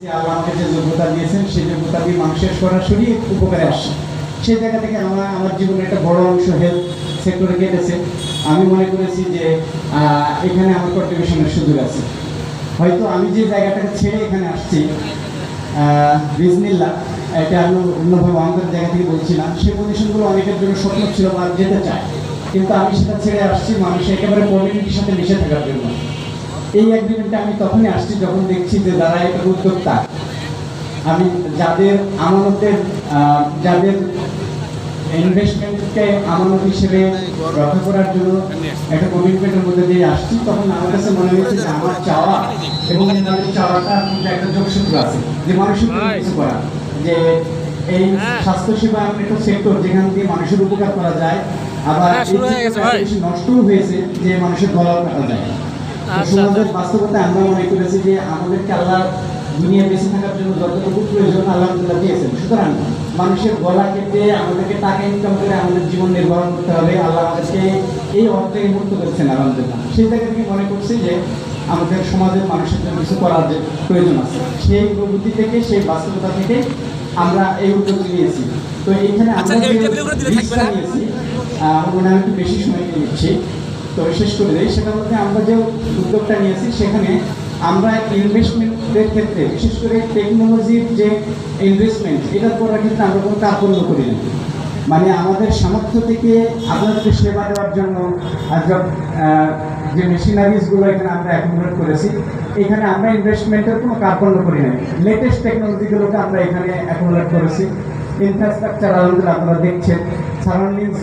আল্লাহ আমাকে যে যোগ্যতা দিয়েছেন সেই যোগ্যতা দিয়ে মানুষের সরাসরি উপকারে আসে। সেই জায়গা থেকে আমার জীবনে একটা বড় অংশ হেলথ সেক্টরে কেটেছে। আমি মনে করেছি যে এখানে আমার কন্ট্রিবিউশনের সুযোগ আছে। হয়তো আমি যে জায়গাটাকে ছেড়ে এখানে আসছি বিজনিল্লাহ, এটা আমি অন্যভাবে আমাদের জায়গা থেকে বলছি না, সেই পজিশনগুলো অনেকের জন্য স্বপ্ন ছিল বা যেতে চায়, কিন্তু আমি সেটা ছেড়ে আসছি মানুষ একেবারে কমিউনিটির সাথে মিশে থাকার জন্য। এই এগ্রিমেন্টে আমি তখনই আসছি যখন দেখছি যে যারা একটা উদ্যোক্তা, আমি যাদের আমানতের যাদের ইনভেস্টমেন্টকে আমানত হিসেবে রক্ষা করার জন্য একটা কমিটমেন্টের মধ্যে দিয়ে আসছি, তখন আমার কাছে মনে হয়েছে যে আমার চাওয়া এবং তাদের চাওয়াটার মধ্যে একটা যোগসূত্র আছে, যে মানুষের কিছু করা, যে এই স্বাস্থ্যসেবা এমন একটা সেক্টর যেখান দিয়ে মানুষের উপকার করা যায়, আবার নষ্টও হয়েছে যে মানুষের গলা কাটা যায়। সমাজের বাস্তবতায় আমরা মনে করেছি যে আমাদেরকে আল্লাহ দুনিয়া বেঁচে থাকার জন্য যতটুকু প্রয়োজন আলহামদুলিল্লাহ দিয়েছেন, সুতরাং মানুষের গলা কেটে আমাদেরকে টাকা ইনকাম করে আমাদের জীবন নির্বাহ করতে হবে, আল্লাহ আমাদেরকে এই অর্থে মুক্ত করেছেন আলহামদুলিল্লাহ। সেই জায়গা থেকে মনে করছি যে আমাদের সমাজের মানুষের জন্য কিছু করার যে প্রয়োজন আছে, সেই প্রবৃত্তি থেকে সেই বাস্তবতা থেকে আমরা এই উদ্যোগ নিয়েছি। তো এইখানে আমরা নিয়েছি মনে হয় একটু বেশি সময় নিচ্ছি, তো শেষ করে দেয়। সেটার মধ্যে আমরা যে উদ্যোগটা নিয়েছি সেখানে আমরা ইনভেস্টমেন্টের ক্ষেত্রে বিশেষ করে টেকনোলজির যে ইনভেস্টমেন্ট, এটার করার ক্ষেত্রে আমরা কোনো কার্পণ্য করি না। মানে আমাদের সামর্থ্য থেকে আপনাদেরকে সেবা দেওয়ার জন্য যে মেশিনারিজগুলো এখানে আমরা অ্যাকুমুলেট করেছি, এখানে আমরা ইনভেস্টমেন্টের কোনো কার্পণ্য করি না। লেটেস্ট টেকনোলজিগুলোকে আমরা এখানে অ্যাকুমুলেট করেছি। ইনফ্রাস্ট্রাকচার আলহামদুলিল্লাহ আপনারা দেখছেন, সারাউন্ডিংস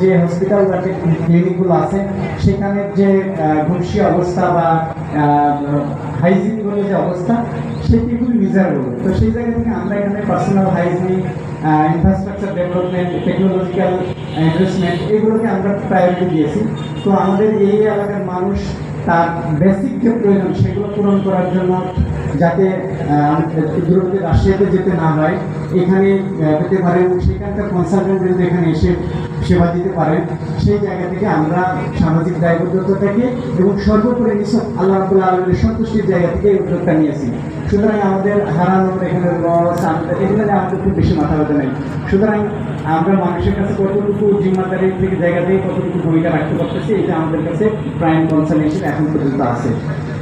যে হসপিটাল বা ক্লিনিকগুলো আছে সেখানের যে ঘুষি অবস্থা বা হাইজিনগুলো যে অবস্থা সেটি খুবই মিজারেবল। তো সেই জায়গা থেকে আমরা এখানে personal hygiene, infrastructure development, technological investment এগুলোকে আমরা প্রায়োরিটি দিয়েছি। তো আমাদের এই এলাকার মানুষ তার বেসিক যে প্রয়োজন সেগুলো পূরণ করার জন্য যাতে দূরত্বে রাশিয়াতে যেতে না হয়, এখানে পেতে পারেন, সেখানকার কনসালটেন্ট যদি এখানে এসে সেবা দিতে পারেন, সেই জায়গা থেকে আমরা সামাজিক দায়বদ্ধতা থেকে এবং সর্বোপরি আল্লাহ রাব্বুল আলামিনের সন্তুষ্টির জায়গা থেকে এই উদ্যোগটা নিয়েছি। সুতরাং আমাদের হারানোর এখানে লস এগুলো আমাদের খুব বেশি মাথা ব্যথা নেই। সুতরাং আমরা মানুষের কাছে কতটুকু জিম্মাদারির থেকে জায়গা থেকে কতটুকু ভূমিকা রাখতে পারতেছি, এটা আমাদের কাছে প্রাইম কনসার্ন হিসেবে এখন পর্যন্ত আছে।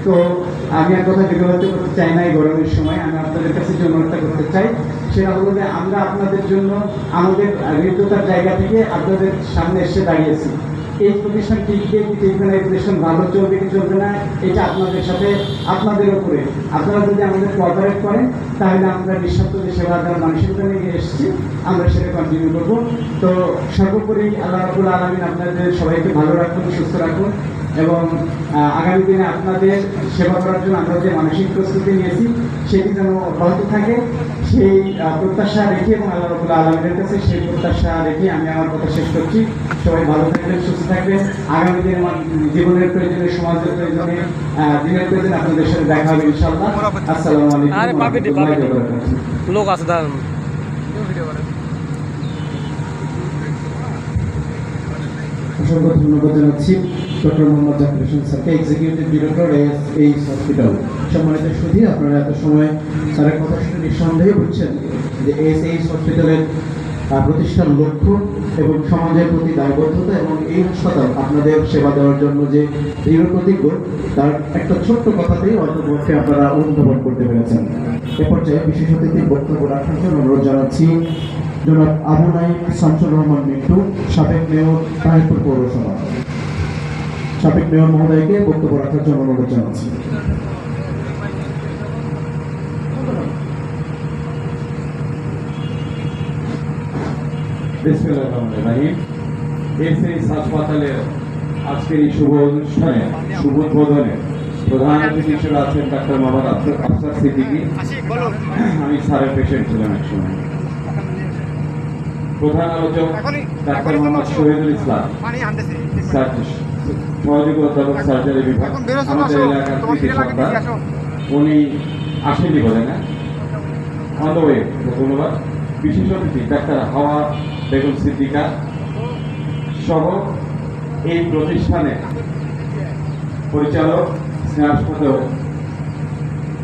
তো আমি আর কথা দীর্ঘায়িত করতে চাই না। এই গরমের সময় আমি আপনাদের কাছে যে অনুরোধটা করতে চাই সেটা হলো যে আমরা আপনাদের জন্য আমাদের হৃদ্যতার জায়গা থেকে আপনাদের সামনে এসে দাঁড়িয়েছি। এই প্রতিষ্ঠান টিকবে কি টিকবে না, এই প্রতিষ্ঠান ভালো চলবে কি চলবে না, এটা আপনাদের সাথে আপনাদের উপরে। আপনারা যদি আমাদের কোঅপারেট করেন তাহলে আমরা নিঃস্বার্থ যে সেবা দেওয়ার মানসিকতা নিয়ে এসেছি আমরা সেটা কন্টিনিউ করবো। তো সর্বোপরি আল্লাহ রাব্বুল আলামিন আপনাদের সবাইকে ভালো রাখুন, সুস্থ রাখুন এবং আগামী দিনে আপনাদের সেবা করার জন্য আমরা যে মানসিক প্রস্তুতি নিয়েছি সেটি যেন অব্যাহত থাকে, সেই প্রত্যাশা রেখে এবং আল্লাহ রাব্বুল আলামিনের কাছে সেই প্রত্যাশা রেখে আমি আমার কথা শেষ করছি। সবাই ভালো থাকবেন, সুস্থ থাকবেন। আগামী দিনে জীবনের প্রয়োজনে, সমাজের প্রয়োজনে, দিনের প্রয়োজনে আপনাদের সাথে দেখা হবে ইনশাআল্লাহ। আসসালামু আলাইকুম। লোক আছে দাঁড়ান। অসংখ্য ধন্যবাদ জানাচ্ছি ডক্টর মোহাম্মদ জাকির হোসেন স্যারকে, এক্সিকিউটিভ ডিরেক্টর ASH হসপিটাল। সম্মানিত সুধী, আপনারা এত সময় স্যারের কথা শুনে নিঃসন্দেহে বুঝছেন যে ASH হসপিটালের প্রতিষ্ঠার লক্ষ্য এবং সমাজের প্রতি দায়বদ্ধতা এবং এই হাসপাতাল আপনাদের সেবা দেওয়ার জন্য যে দৃঢ় প্রতিজ্ঞ, তার একটা ছোট্ট কথাতেই অল্পপক্ষে আপনারা অনুধাবন করতে পেরেছেন। এ পর্যায়ে বিশেষ অতিথির বক্তব্য রাখার জন্য অনুরোধ জানাচ্ছি জনাব আবু নাঈম শামসুর রহমান মিন্টু, সাবেক মেয়র তাহিরপুর পৌরসভা। সাবেক মেয়র মহোদয়কে বক্তব্য রাখার জন্য অনুরোধ জানাচ্ছি। ASH হাসপাতালের আজকের এই শুভ অনুষ্ঠানে, শুভ উদ্বোধনে প্রধান অতিথি হিসেবে আছেন ডাক্তার মোহাম্মদ আফসার সিদ্দিকী। আমি স্যারের পেশেন্ট ছিলাম একসময়। প্রধান আলোচক ডাক্তার মোহাম্মদ শহীদুল ইসলাম, সহযোগী অধ্যাপক সার্জারি বিভাগ, আমাদের এলাকার কৃতি সত্তা। উনি আসেনি বলে না, অনওয়ে, ধন্যবাদ। বিশেষ অতিথি ডাক্তার হাওয়া বেগম সিদ্দিকা সহ এই প্রতিষ্ঠানের পরিচালক, স্নেহাস্পদ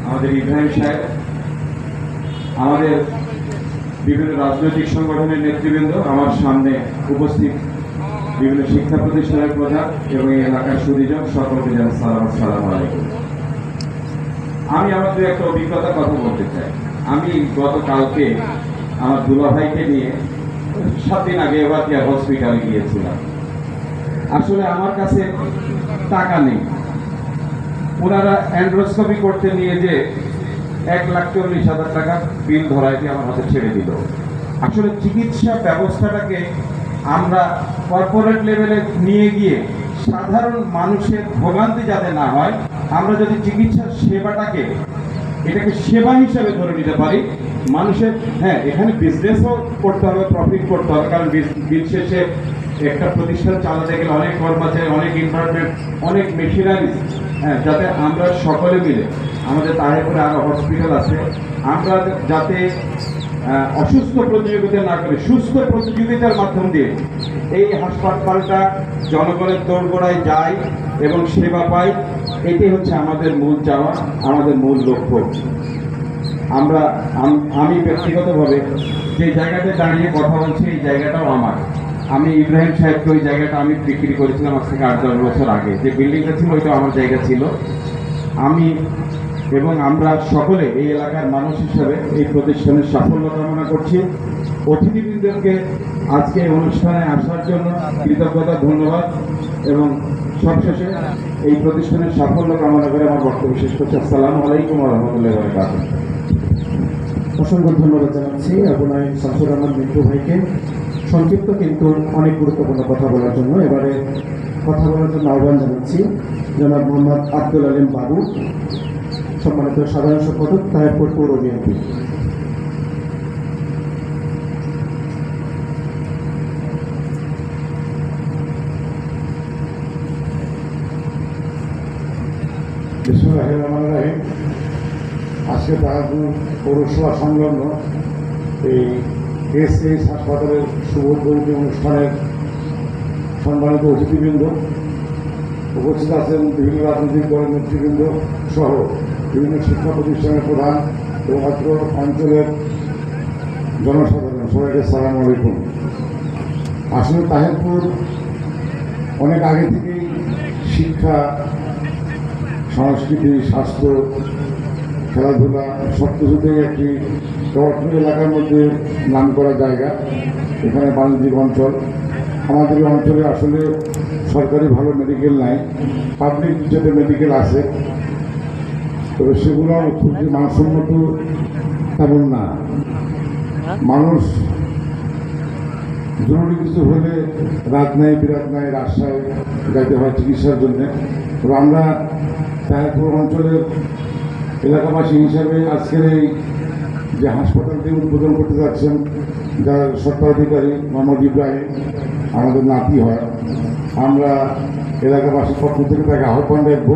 আমাদের ইব্রাহিম সাহেব, আমাদের বিভিন্ন রাজনৈতিক সংগঠনের নেতৃবৃন্দ, আমার সামনে উপস্থিত বিভিন্ন শিক্ষা প্রতিষ্ঠানের প্রধান এবং এই এলাকার সুদীজন, সকলকে জানাই সালাম আলাইকুম। আমি আমার দু একটা অভিজ্ঞতার কথা বলতে চাই। আমি গতকালকে আমার দুলাভাইকে নিয়ে 7 দিন আগে এবারটিয়া হসপিটালে গিয়েছিলাম। আসলে আমার কাছে টাকা নেই। ওনারা অ্যান্ড্রোস্কোপি করতে নিয়ে যে 1,40,000 টাকা বিল ধরায় দিয়ে আমার হাতে ছেড়ে দিল। আসলে চিকিৎসা ব্যবস্থাটাকে আমরা কর্পোরেট লেভেলে নিয়ে গিয়ে সাধারণ মানুষের ভোগান্তি যাতে না হয়, আমরা যদি চিকিৎসা সেবাটাকে এটাকে সেবা হিসাবে ধরে নিতে পারি, মানুষের এখানে বিজনেসও করতে হবে, প্রফিট করতে হবে, কারণ দিন শেষে একটা প্রতিষ্ঠান চালাতে গেলে অনেক কর্মচারী, অনেক ইনভারমেন্ট, অনেক মেশিনারি, যাতে আমরা সকলে মিলে, আমাদের তাহিরপুরে আরো হসপিটাল আছে, আমরা যাতে অসুস্থ প্রতিযোগিতা না করে সুস্থ প্রতিযোগিতার মাধ্যম দিয়ে এই হাসপাতালটা জনগণের দোরগোড়ায় যায় এবং সেবা পায়, এটাই হচ্ছে আমাদের মূল চাওয়া, আমাদের মূল লক্ষ্য। আমি ব্যক্তিগতভাবে যে জায়গাতে দাঁড়িয়ে কথা বলছি, এই জায়গাটাও আমার। আমি ইব্রাহিম সাহেবকে ওই জায়গাটা আমি বিক্রি করেছিলাম আজ থেকে 8-10 বছর আগে। যে বিল্ডিংটা ছিল ওইটা আমার জায়গা ছিল। আমি এবং আমরা সকলে এই এলাকার মানুষ হিসাবে এই প্রতিষ্ঠানের সাফল্য কামনা করছি। অতিথিবৃন্দকে আজকে এই অনুষ্ঠানে আসার জন্য কৃতজ্ঞতা, ধন্যবাদ, এবং সবশেষে এই প্রতিষ্ঠানের সাফল্য কামনা করে আমার বক্তব্য শেষ করছি। আসসালামু আলাইকুম ওয়া রাহমাতুল্লাহি ওয়া বারাকাতুহু। অসংখ্য ধন্যবাদ জানাচ্ছি আপনার শামসুর রহমান মিন্টু ভাইকে সংক্ষিপ্ত কিন্তু অনেক গুরুত্বপূর্ণ কথা বলার জন্য। এবারে কথা বলার জন্য আহ্বান জানাচ্ছি জনাব মোহাম্মদ আব্দুল আলিম বাবু, সম্মানিত সাধারণ সম্পাদক, তাহিরপুর পৌর বিএনপি। বিসমিল্লাহির রহমানির রহিম। আজকে তাহিরপুর পৌরসভা সংলগ্ন এই এসএস হাসপাতালের শুভ উদ্বোধনী অনুষ্ঠানের সম্মানিত অতিথিবৃন্দ, উপস্থিত আছেন বিভিন্ন রাজনৈতিক দলের নেতৃবৃন্দ সহ বিভিন্ন শিক্ষা প্রতিষ্ঠানের প্রধান এবং অত্র অঞ্চলের জনসাধারণ, সবাইকে সালাম আলাইকুম। আসলে তাহিরপুর অনেক আগে থেকেই শিক্ষা, সংস্কৃতি, স্বাস্থ্য, খেলাধুলা সব কিছুতেই একটি টর্চন এলাকার মধ্যে নাম করা জায়গা। এখানে বাণিজ্যিক অঞ্চল। আমাদের এই অঞ্চলে আসলে সরকারি ভালো মেডিকেল নাই, পাবলিক যেটা মেডিকেল আছে, তবে সেগুলো খুব যে মানসম্মত তেমন না। মানুষ জরুরি কিছু হলে রাত নাই বিরাত নাই রাজশাহী যাইতে হয় চিকিৎসার জন্যে। তবে আমরা তাহিরপুর অঞ্চলের এলাকাবাসী হিসাবে আজকের এই যে হাসপাতালটি উদ্বোধন করতে যাচ্ছেন, যার স্বত্বাধিকারী মোহাম্মদ ইব্রাহিম আমাদের নাতি হয়, আমরা এলাকাবাসীর পক্ষ থেকে তাকে আহ্বান রাখবো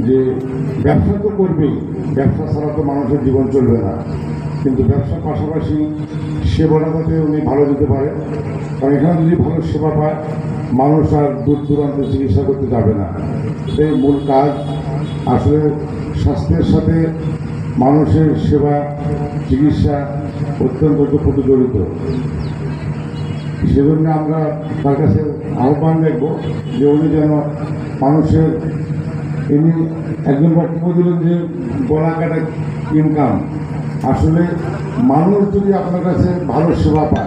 যে ব্যবসা তো করবেই, ব্যবসা ছাড়া তো মানুষের জীবন চলবে না, কিন্তু ব্যবসার পাশাপাশি সেবাটা যাতে উনি ভালো দিতে পারে। কারণ এখানে যদি ভালো সেবা পায়, মানুষ আর দূর দূরান্তে চিকিৎসা করতে যাবে না। এই মূল কাজ। আসলে স্বাস্থ্যের সাথে মানুষের সেবা, চিকিৎসা অত্যন্ত ওতপ্রোত জড়িত। সেজন্য আমরা তার কাছে আহ্বান রাখব যে উনি যেন মানুষের, ইনি একজন বক্তব্য দিলেন যে গলা কাটা ইনকাম। আসলে মানুষ যদি আপনার কাছে ভালো সেবা পায়,